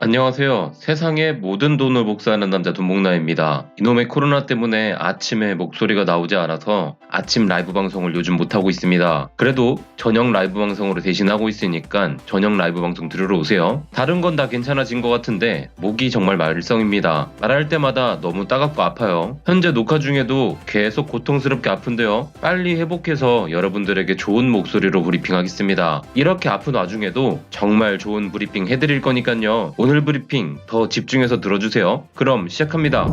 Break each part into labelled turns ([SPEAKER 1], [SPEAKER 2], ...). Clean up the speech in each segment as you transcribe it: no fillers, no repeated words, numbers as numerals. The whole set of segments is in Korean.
[SPEAKER 1] 안녕하세요. 세상의 모든 돈을 복사하는 남자 돈복나입니다. 이놈의 코로나 때문에 아침에 목소리가 나오지 않아서 아침 라이브 방송을 요즘 못하고 있습니다. 그래도 저녁 라이브 방송으로 대신하고 있으니까 저녁 라이브 방송 들으러 오세요. 다른 건 다 괜찮아진 것 같은데 목이 정말 말썽입니다. 말할 때마다 너무 따갑고 아파요. 현재 녹화 중에도 계속 고통스럽게 아픈데요. 빨리 회복해서 여러분들에게 좋은 목소리로 브리핑하겠습니다. 이렇게 아픈 와중에도 정말 좋은 브리핑 해드릴 거니까요. 오늘 브리핑 더 집중해서 들어주세요. 그럼 시작합니다.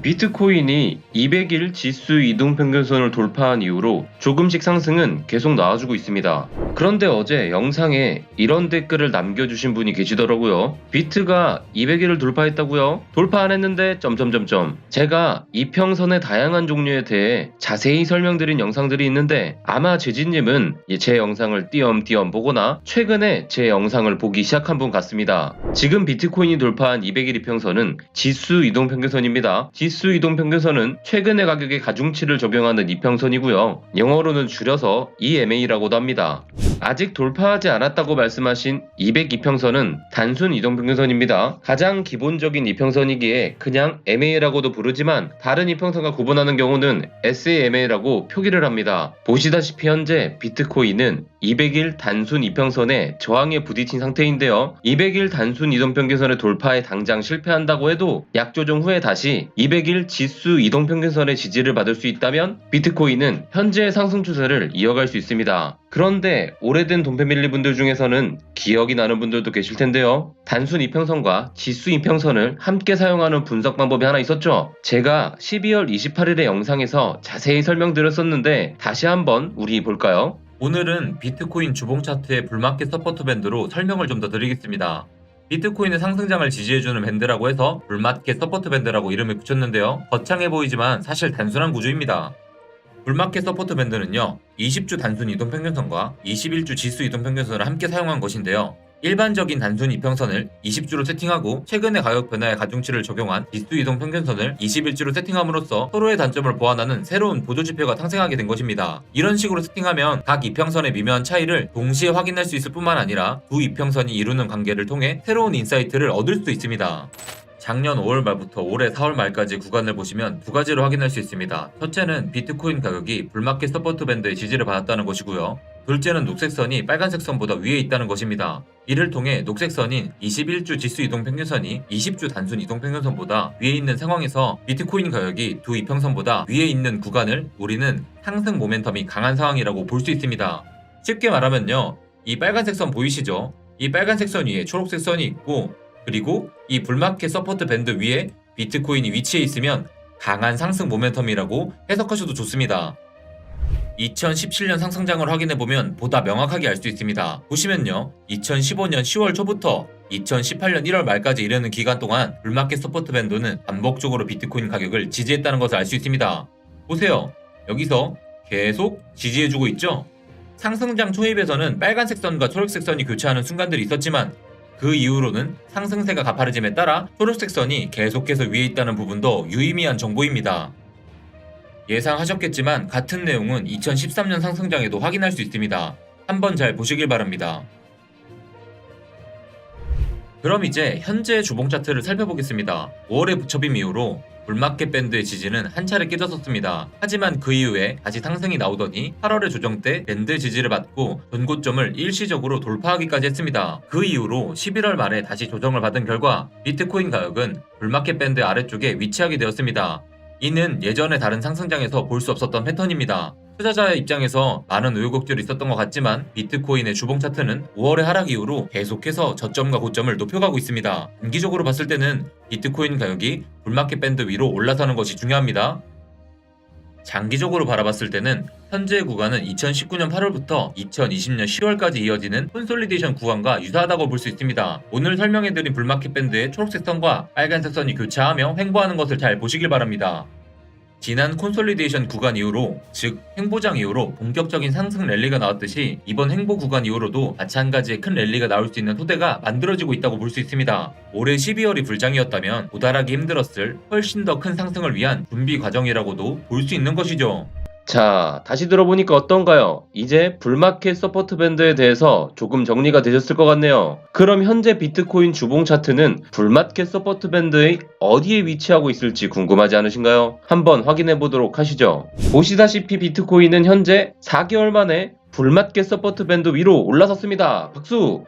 [SPEAKER 1] 비트코인이 200일 지수 이동평균선을 돌파한 이후로 조금씩 상승은 계속 나와주고 있습니다. 그런데 어제 영상에 이런 댓글을 남겨주신 분이 계시더라고요. 비트가 200일을 돌파했다고요? 돌파 안 했는데 점점점점. 제가 이평선의 다양한 종류에 대해 자세히 설명드린 영상들이 있는데 아마 재진님은 제 영상을 띄엄띄엄 보거나 최근에 제 영상을 보기 시작한 분 같습니다. 지금 비트코인이 돌파한 200일 이평선은 지수 이동평균선입니다. 지수 이동평균선은 최근의 가격에 가중치를 적용하는 이평선이고요. 영어로는 줄여서 EMA라고도 합니다. 아직 돌파하지 않았다고 말씀하신 202평선은 단순 이동평균선입니다. 가장 기본적인 이평선이기에 그냥 MA라고도 부르지만 다른 이평선과 구분하는 경우는 SAMA라고 표기를 합니다. 보시다시피 현재 비트코인은 200일 단순 이평선에 저항에 부딪힌 상태인데요. 200일 단순 이동평균선의 돌파에 당장 실패한다고 해도 약조정 후에 다시 200일 지수 이동평균선의 지지를 받을 수 있다면 비트코인은 현재의 상승 추세를 이어갈 수 있습니다. 그런데 오래된 돈 패밀리 분들 중에서는 기억이 나는 분들도 계실 텐데요. 단순 이평선과 지수 이평선을 함께 사용하는 분석 방법이 하나 있었죠. 제가 12월 28일의 영상에서 자세히 설명드렸었는데 다시 한번 우리 볼까요?
[SPEAKER 2] 오늘은 비트코인 주봉 차트의 불마켓 서포트 밴드로 설명을 좀 더 드리겠습니다. 비트코인의 상승장을 지지해주는 밴드라고 해서 불마켓 서포트 밴드라고 이름을 붙였는데요. 거창해 보이지만 사실 단순한 구조입니다. 불마켓 서포트 밴드는요, 20주 단순 이동평균선과 21주 지수 이동평균선을 함께 사용한 것인데요. 일반적인 단순 이평선을 20주로 세팅하고 최근의 가격 변화에 가중치를 적용한 지수 이동평균선을 21주로 세팅함으로써 서로의 단점을 보완하는 새로운 보조지표가 탄생하게 된 것입니다. 이런 식으로 세팅하면 각 이평선의 미묘한 차이를 동시에 확인할 수 있을 뿐만 아니라 두 이평선이 이루는 관계를 통해 새로운 인사이트를 얻을 수 있습니다. 작년 5월 말부터 올해 4월 말까지 구간을 보시면 두 가지로 확인할 수 있습니다. 첫째는 비트코인 가격이 불마켓 서포트 밴드의 지지를 받았다는 것이고요. 둘째는 녹색선이 빨간색 선보다 위에 있다는 것입니다. 이를 통해 녹색선인 21주 지수 이동평균선이 20주 단순 이동평균선보다 위에 있는 상황에서 비트코인 가격이 두 이평선보다 위에 있는 구간을 우리는 상승 모멘텀이 강한 상황이라고 볼 수 있습니다. 쉽게 말하면요, 이 빨간색 선 보이시죠? 이 빨간색 선 위에 초록색 선이 있고 그리고 이 불마켓 서포트 밴드 위에 비트코인이 위치해 있으면 강한 상승 모멘텀이라고 해석하셔도 좋습니다. 2017년 상승장을 확인해보면 보다 명확하게 알 수 있습니다. 보시면요, 2015년 10월 초부터 2018년 1월 말까지 이르는 기간 동안 불마켓 서포트 밴드는 반복적으로 비트코인 가격을 지지했다는 것을 알 수 있습니다. 보세요, 여기서 계속 지지해주고 있죠? 상승장 초입에서는 빨간색 선과 초록색 선이 교차하는 순간들이 있었지만 그 이후로는 상승세가 가파르짐에 따라 초록색 선이 계속해서 위에 있다는 부분도 유의미한 정보입니다. 예상하셨겠지만 같은 내용은 2013년 상승장에도 확인할 수 있습니다. 한번 잘 보시길 바랍니다. 그럼 이제 현재 주봉 차트를 살펴보겠습니다. 5월의 부처빔 이후로 불마켓 밴드의 지지는 한 차례 깨졌었습니다. 하지만 그 이후에 다시 상승이 나오더니 8월의 조정 때 밴드 지지를 받고 전고점을 일시적으로 돌파하기까지 했습니다. 그 이후로 11월 말에 다시 조정을 받은 결과 비트코인 가격은 불마켓 밴드 아래쪽에 위치하게 되었습니다. 이는 예전의 다른 상승장에서 볼 수 없었던 패턴입니다. 투자자의 입장에서 많은 의혹들이 있었던 것 같지만 비트코인의 주봉 차트는 5월의 하락 이후로 계속해서 저점과 고점을 높여가고 있습니다. 단기적으로 봤을 때는 비트코인 가격이 불마켓 밴드 위로 올라서는 것이 중요합니다. 장기적으로 바라봤을 때는 현재의 구간은 2019년 8월부터 2020년 10월까지 이어지는 콘솔리데이션 구간과 유사하다고 볼 수 있습니다. 오늘 설명해드린 불마켓 밴드의 초록색 선과 빨간색 선이 교차하며 횡보하는 것을 잘 보시길 바랍니다. 지난 콘솔리데이션 구간 이후로, 즉 횡보장 이후로 본격적인 상승 랠리가 나왔듯이 이번 횡보 구간 이후로도 마찬가지의 큰 랠리가 나올 수 있는 토대가 만들어지고 있다고 볼 수 있습니다. 올해 12월이 불장이었다면 도달하기 힘들었을 훨씬 더 큰 상승을 위한 준비 과정이라고도 볼 수 있는 것이죠.
[SPEAKER 1] 자, 다시 들어보니까 어떤가요? 이제 불마켓 서포트 밴드에 대해서 조금 정리가 되셨을 것 같네요. 그럼 현재 비트코인 주봉 차트는 불마켓 서포트 밴드의 어디에 위치하고 있을지 궁금하지 않으신가요? 한번 확인해 보도록 하시죠. 보시다시피 비트코인은 현재 4개월 만에 불마켓 서포트 밴드 위로 올라섰습니다. 박수!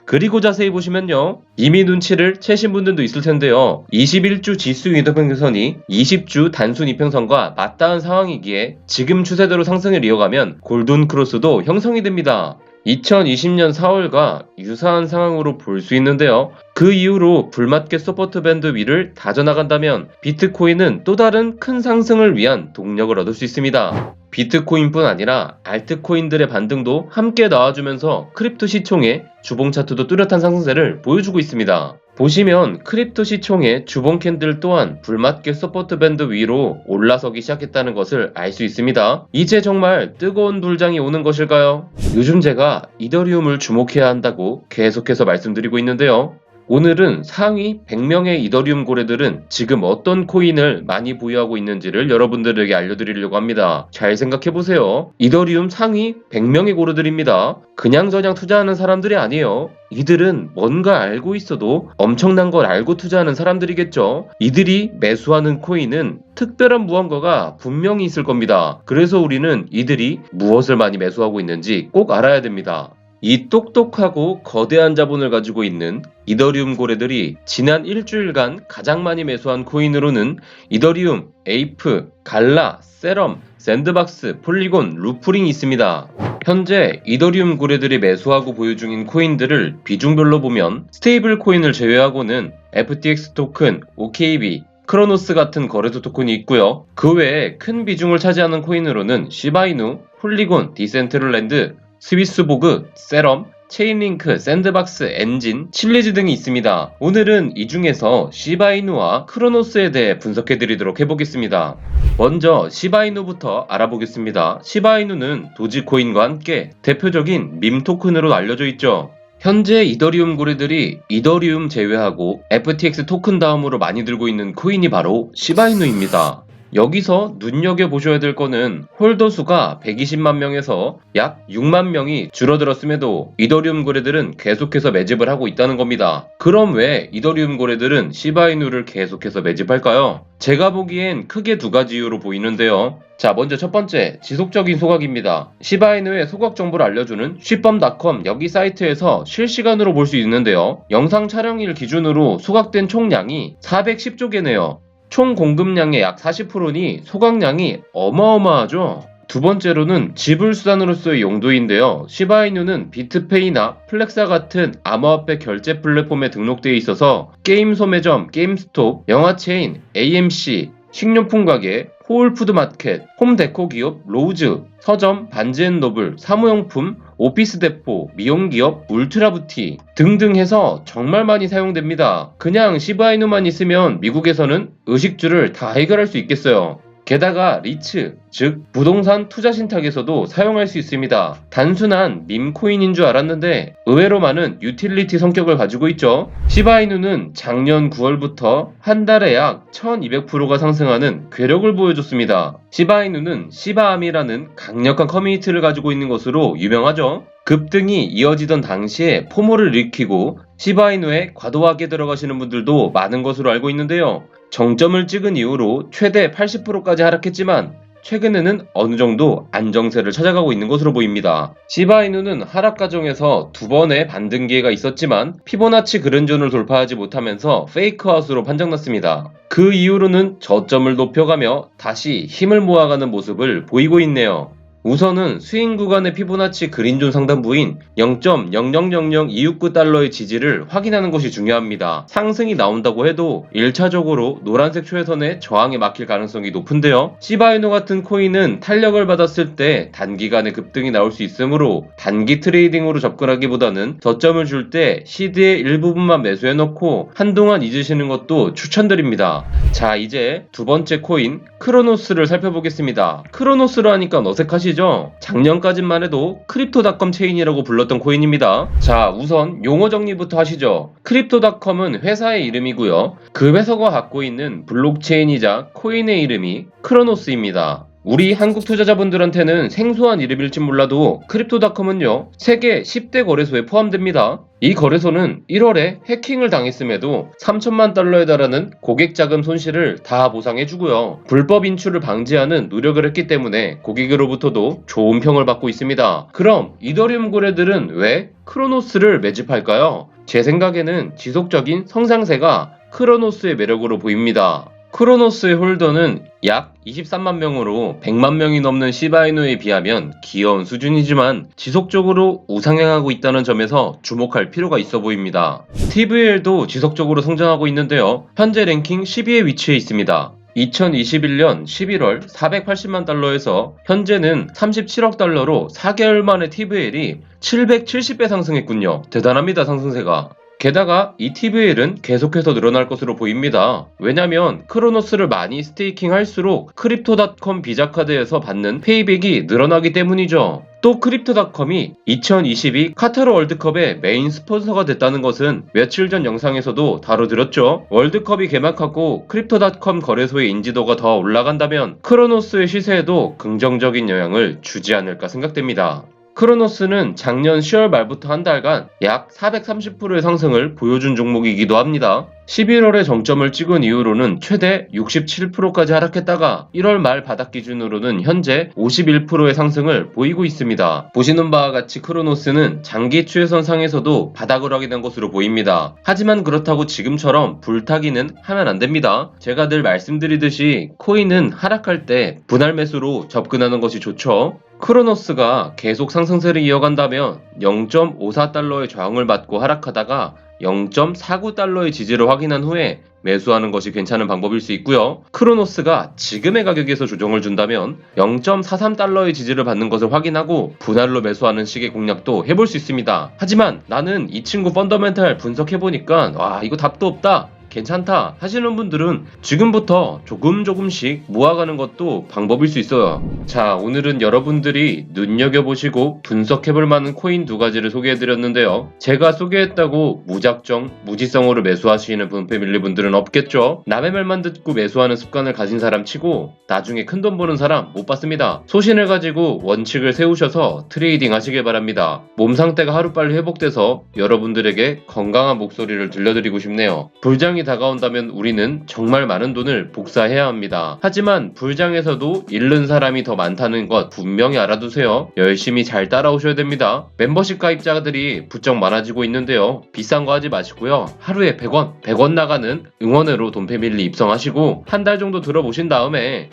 [SPEAKER 1] 그리고 자세히 보시면요. 이미 눈치를 채신 분들도 있을 텐데요. 21주 지수 이동평균선이 20주 단순 이평선과 맞닿은 상황이기에 지금 추세대로 상승을 이어가면 골든 크로스도 형성이 됩니다. 2020년 4월과 유사한 상황으로 볼 수 있는데요. 그 이후로 불맞게 서포트 밴드 위를 다져나간다면 비트코인은 또 다른 큰 상승을 위한 동력을 얻을 수 있습니다. 비트코인뿐 아니라 알트코인들의 반등도 함께 나와주면서 크립토 시총의 주봉 차트도 뚜렷한 상승세를 보여주고 있습니다. 보시면 크립토 시총의 주봉 캔들 또한 불맞게 서포트 밴드 위로 올라서기 시작했다는 것을 알 수 있습니다. 이제 정말 뜨거운 불장이 오는 것일까요? 요즘 제가 이더리움을 주목해야 한다고 계속해서 말씀드리고 있는데요. 오늘은 상위 100명의 이더리움 고래들은 지금 어떤 코인을 많이 보유하고 있는지를 여러분들에게 알려드리려고 합니다. 잘 생각해보세요. 이더리움 상위 100명의 고래들입니다. 그냥저냥 투자하는 사람들이 아니에요. 이들은 뭔가 알고 있어도 엄청난 걸 알고 투자하는 사람들이겠죠. 이들이 매수하는 코인은 특별한 무언가가 분명히 있을 겁니다. 그래서 우리는 이들이 무엇을 많이 매수하고 있는지 꼭 알아야 됩니다. 이 똑똑하고 거대한 자본을 가지고 있는 이더리움 고래들이 지난 일주일간 가장 많이 매수한 코인으로는 이더리움, 에이프, 갈라, 세럼, 샌드박스, 폴리곤, 루프링이 있습니다. 현재 이더리움 고래들이 매수하고 보유 중인 코인들을 비중별로 보면 스테이블 코인을 제외하고는 FTX 토큰, OKB, 크로노스 같은 거래소 토큰이 있고요. 그 외에 큰 비중을 차지하는 코인으로는 시바이누, 폴리곤, 디센트럴랜드, 스위스보그, 세럼, 체인링크, 샌드박스, 엔진, 칠리즈 등이 있습니다. 오늘은 이 중에서 시바이누와 크로노스에 대해 분석해드리도록 해보겠습니다. 먼저 시바이누부터 알아보겠습니다. 시바이누는 도지코인과 함께 대표적인 밈 토큰으로 알려져 있죠. 현재 이더리움 고래들이 이더리움 제외하고 FTX 토큰 다음으로 많이 들고 있는 코인이 바로 시바이누입니다. 여기서 눈여겨보셔야 될 거는 홀더 수가 120만 명에서 약 6만 명이 줄어들었음에도 이더리움 고래들은 계속해서 매집을 하고 있다는 겁니다. 그럼 왜 이더리움 고래들은 시바이누를 계속해서 매집할까요? 제가 보기엔 크게 두 가지 이유로 보이는데요. 자, 먼저 첫 번째, 지속적인 소각입니다. 시바이누의 소각 정보를 알려주는 쉬펌.com 여기 사이트에서 실시간으로 볼 수 있는데요. 영상 촬영일 기준으로 소각된 총량이 410조 개네요. 총 공급량의 약 40%니 소각량이 어마어마하죠. 두 번째로는 지불 수단으로서의 용도인데요. 시바이누는 비트페이나 플렉사 같은 암호화폐 결제 플랫폼에 등록되어 있어서 게임 소매점, 게임스톱, 영화 체인, AMC, 식료품 가게, 호울푸드마켓, 홈데코 기업, 로우즈, 서점, 반지앤노블, 사무용품, 오피스 데포, 미용기업, 울트라부티 등등 해서 정말 많이 사용됩니다. 그냥 시바이누만 있으면 미국에서는 의식주를 다 해결할 수 있겠어요. 게다가 리츠, 즉 부동산 투자 신탁에서도 사용할 수 있습니다. 단순한 밈코인인 줄 알았는데 의외로 많은 유틸리티 성격을 가지고 있죠. 시바이누는 작년 9월부터 한 달에 약 1200%가 상승하는 괴력을 보여줬습니다. 시바이누는 시바암이라는 강력한 커뮤니티를 가지고 있는 것으로 유명하죠. 급등이 이어지던 당시에 포모를 일으키고 시바이누에 과도하게 들어가시는 분들도 많은 것으로 알고 있는데요. 정점을 찍은 이후로 최대 80%까지 하락했지만 최근에는 어느 정도 안정세를 찾아가고 있는 것으로 보입니다. 시바이누는 하락 과정에서 두 번의 반등 기회가 있었지만 피보나치 그랜존을 돌파하지 못하면서 페이크아웃으로 판정났습니다. 그 이후로는 저점을 높여가며 다시 힘을 모아가는 모습을 보이고 있네요. 우선은 스윙 구간의 피보나치 그린존 상단부인 0.0000269달러의 지지를 확인하는 것이 중요합니다. 상승이 나온다고 해도 1차적으로 노란색 초회선의 저항에 막힐 가능성이 높은데요. 시바이누 같은 코인은 탄력을 받았을 때 단기간에 급등이 나올 수 있으므로 단기 트레이딩으로 접근하기보다는 저점을 줄 때 시드의 일부분만 매수해놓고 한동안 잊으시는 것도 추천드립니다. 자, 이제 두 번째 코인 크로노스를 살펴보겠습니다. 크로노스를 하니까 어색하시죠? 작년까지만 해도 크립토닷컴 체인이라고 불렀던 코인입니다. 자, 우선 용어 정리부터 하시죠. 크립토닷컴은 회사의 이름이고요. 그 회사가 갖고 있는 블록체인이자 코인의 이름이 크로노스입니다. 우리 한국 투자자분들한테는 생소한 이름일진 몰라도 크립토닷컴은요, 세계 10대 거래소에 포함됩니다. 이 거래소는 1월에 해킹을 당했음에도 3천만 달러에 달하는 고객 자금 손실을 다 보상해주고요. 불법 인출을 방지하는 노력을 했기 때문에 고객으로부터도 좋은 평을 받고 있습니다. 그럼 이더리움 고래들은 왜 크로노스를 매집할까요? 제 생각에는 지속적인 성장세가 크로노스의 매력으로 보입니다. 크로노스의 홀더는 약 23만 명으로 100만 명이 넘는 시바이누에 비하면 귀여운 수준이지만 지속적으로 우상향하고 있다는 점에서 주목할 필요가 있어 보입니다. TVL도 지속적으로 성장하고 있는데요. 현재 랭킹 10위에 위치해 있습니다. 2021년 11월 480만 달러에서 현재는 37억 달러로 4개월 만에 TVL이 770배 상승했군요. 대단합니다, 상승세가. 게다가 이 TVL은 계속해서 늘어날 것으로 보입니다. 왜냐면 크로노스를 많이 스테이킹 할수록 크립토닷컴 비자카드에서 받는 페이백이 늘어나기 때문이죠. 또 크립토닷컴이 2022 카타르 월드컵의 메인 스폰서가 됐다는 것은 며칠 전 영상에서도 다뤄드렸죠. 월드컵이 개막하고 크립토닷컴 거래소의 인지도가 더 올라간다면 크로노스의 시세에도 긍정적인 영향을 주지 않을까 생각됩니다. 크로노스는 작년 10월 말부터 한 달간 약 430%의 상승을 보여준 종목이기도 합니다. 11월에 정점을 찍은 이후로는 최대 67%까지 하락했다가 1월 말 바닥 기준으로는 현재 51%의 상승을 보이고 있습니다. 보시는 바와 같이 크로노스는 장기 추세선 상에서도 바닥을 하게 된 것으로 보입니다. 하지만 그렇다고 지금처럼 불타기는 하면 안 됩니다. 제가 늘 말씀드리듯이 코인은 하락할 때 분할 매수로 접근하는 것이 좋죠. 크로노스가 계속 상승세를 이어간다면 0.54달러의 저항을 받고 하락하다가 0.49달러의 지지를 확인한 후에 매수하는 것이 괜찮은 방법일 수 있고요. 크로노스가 지금의 가격에서 조정을 준다면 0.43달러의 지지를 받는 것을 확인하고 분할로 매수하는 식의 공략도 해볼 수 있습니다. 하지만 나는 이 친구 펀더멘탈 분석해보니까 와, 이거 답도 없다, 괜찮다 하시는 분들은 지금부터 조금씩 모아가는 것도 방법일 수 있어요. 자, 오늘은 여러분들이 눈여겨보시고 분석해볼 만한 코인 두 가지를 소개해드렸는데요. 제가 소개했다고 무작정 무지성으로 매수하시는 분패밀리 분들은 없겠죠. 남의 말만 듣고 매수하는 습관을 가진 사람 치고 나중에 큰돈 버는 사람 못 봤습니다. 소신을 가지고 원칙을 세우셔서 트레이딩 하시길 바랍니다. 몸 상태가 하루빨리 회복돼서 여러분들에게 건강한 목소리를 들려드리고 싶네요. 불장이 다가온다면 우리는 정말 많은 돈을 복사해야 합니다. 하지만 불장에서도 잃는 사람이 더 많다는 것 분명히 알아두세요. 열심히 잘 따라오셔야 됩니다. 멤버십 가입자들이 부쩍 많아지고 있는데요. 비싼 거 하지 마시고요. 하루에 100원 나가는 응원으로 돈패밀리 입성하시고 한 달 정도 들어보신 다음에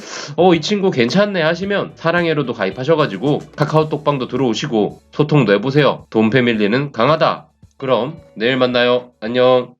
[SPEAKER 1] 이 친구 괜찮네 하시면 사랑해로도 가입하셔가지고 카카오톡방도 들어오시고 소통도 해보세요. 돈패밀리는 강하다. 그럼 내일 만나요. 안녕.